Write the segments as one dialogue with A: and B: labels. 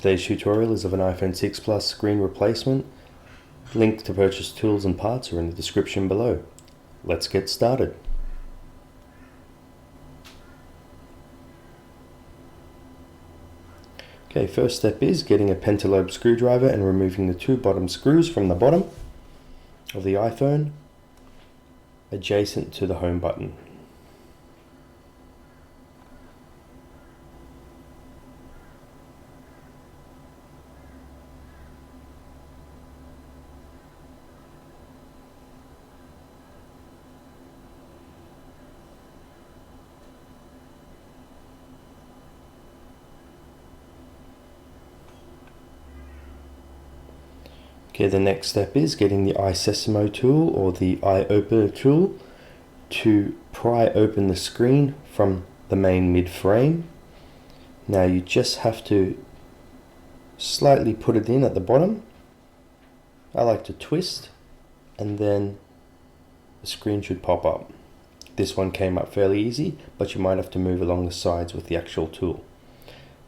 A: Today's tutorial is of an iPhone 6 Plus screen replacement. Link to purchase tools and parts are in the description below. Let's get started. Okay, first step is getting a pentalobe screwdriver and removing the two bottom screws from the bottom of the iPhone adjacent to the home button. Okay, the next step is getting the iSesamo tool or the eye-opener tool to pry open the screen from the main mid-frame. Now you just have to slightly put it in at the bottom. I like to twist and then the screen should pop up. This one came up fairly easy, but you might have to move along the sides with the actual tool.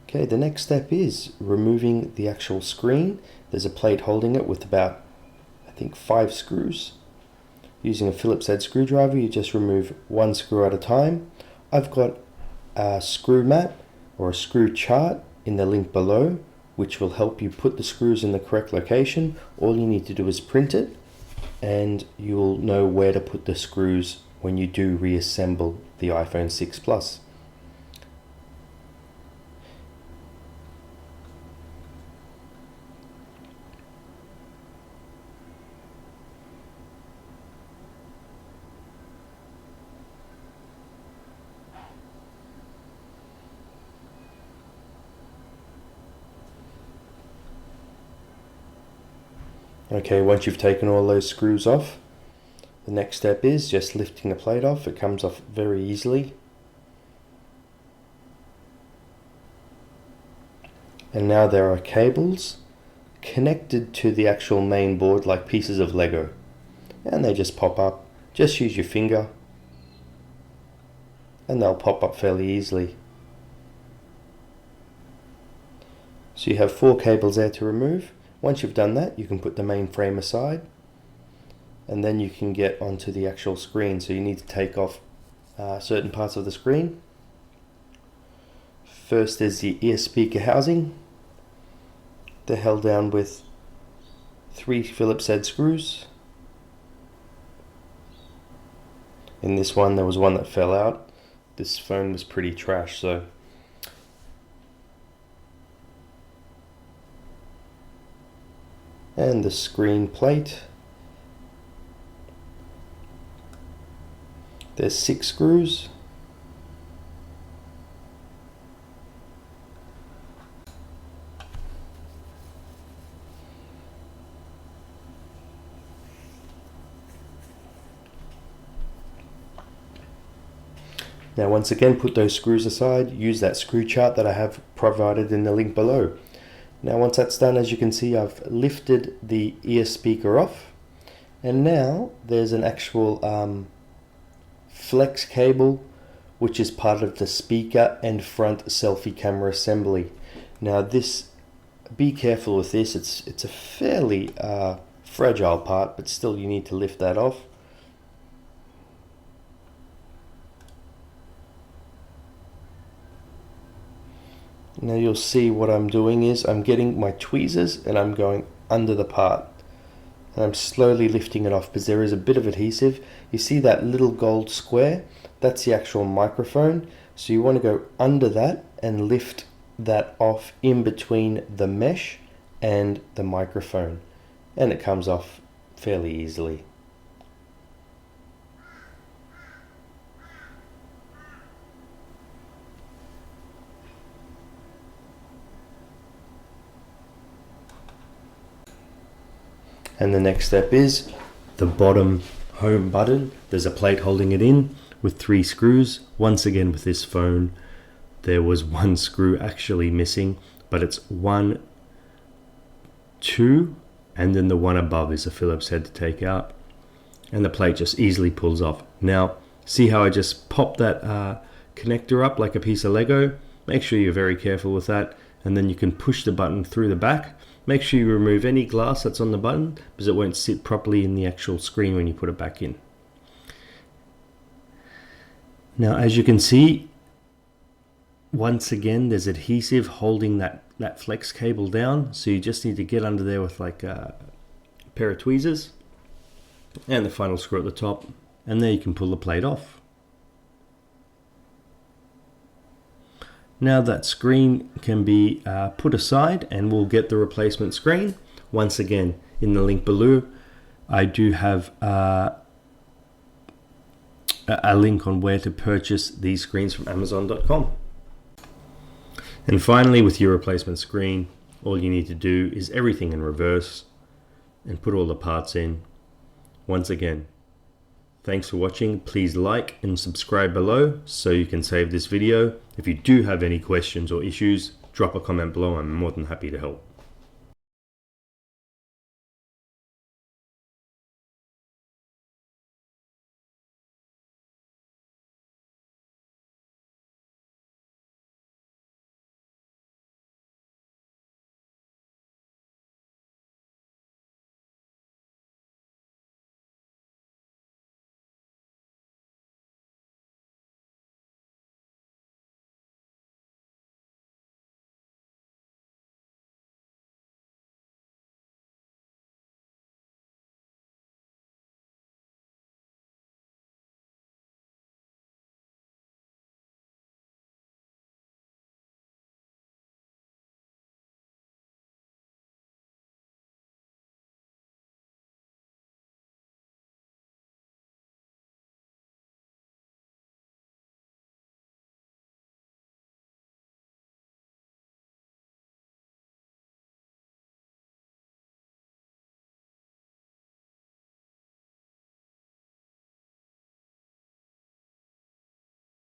A: Okay, the next step is removing the actual screen. There's a plate holding it with about, I think, 5 screws. Using a Phillips head screwdriver, you just remove one screw at a time. I've got a screw mat or a screw chart in the link below, which will help you put the screws in the correct location. All you need to do is print it, and you'll know where to put the screws when you do reassemble the iPhone 6 Plus. Okay, once you've taken all those screws off, the next step is just lifting the plate off. It comes off very easily. And now there are cables connected to the actual main board like pieces of Lego. And they just pop up. Just use your finger and they'll pop up fairly easily. So you have 4 cables there to remove. Once you've done that, you can put the main frame aside and then you can get onto the actual screen. So you need to take off certain parts of the screen. First is the ear speaker housing. They're held down with 3 Phillips head screws. In this one, there was one that fell out. This phone was pretty trash, so and the screen plate. There's 6 screws. Now once again, put those screws aside. Use that screw chart that I have provided in the link below. Now once that's done, as you can see, I've lifted the ear speaker off, and now there's an actual flex cable which is part of the speaker and front selfie camera assembly. Now this, be careful with this, it's a fairly fragile part, but still you need to lift that off. Now you'll see what I'm doing is I'm getting my tweezers and I'm going under the part. And I'm slowly lifting it off because there is a bit of adhesive. You see that little gold square? That's the actual microphone. So you want to go under that and lift that off in between the mesh and the microphone. And it comes off fairly easily. And the next step is the bottom home button. There's a plate holding it in with 3 screws. Once again with this phone, there was 1 screw actually missing, but it's 1, 2, and then the one above is a Phillips head to take out. And the plate just easily pulls off. Now, see how I just popped that connector up like a piece of Lego? Make sure you're very careful with that. and then you can push the button through the back. Make sure you remove any glass that's on the button because it won't sit properly in the actual screen when you put it back in. Now, as you can see, once again, there's adhesive holding that flex cable down. So you just need to get under there with like a pair of tweezers and the final screw at the top. And there you can pull the plate off. Now that screen can be put aside and we'll get the replacement screen. Once again, in the link below, I do have a link on where to purchase these screens from Amazon.com. And finally, with your replacement screen, all you need to do is everything in reverse and put all the parts in. Once again, thanks for watching. Please like and subscribe below so you can save this video. If you do have any questions or issues, drop a comment below. I'm more than happy to help.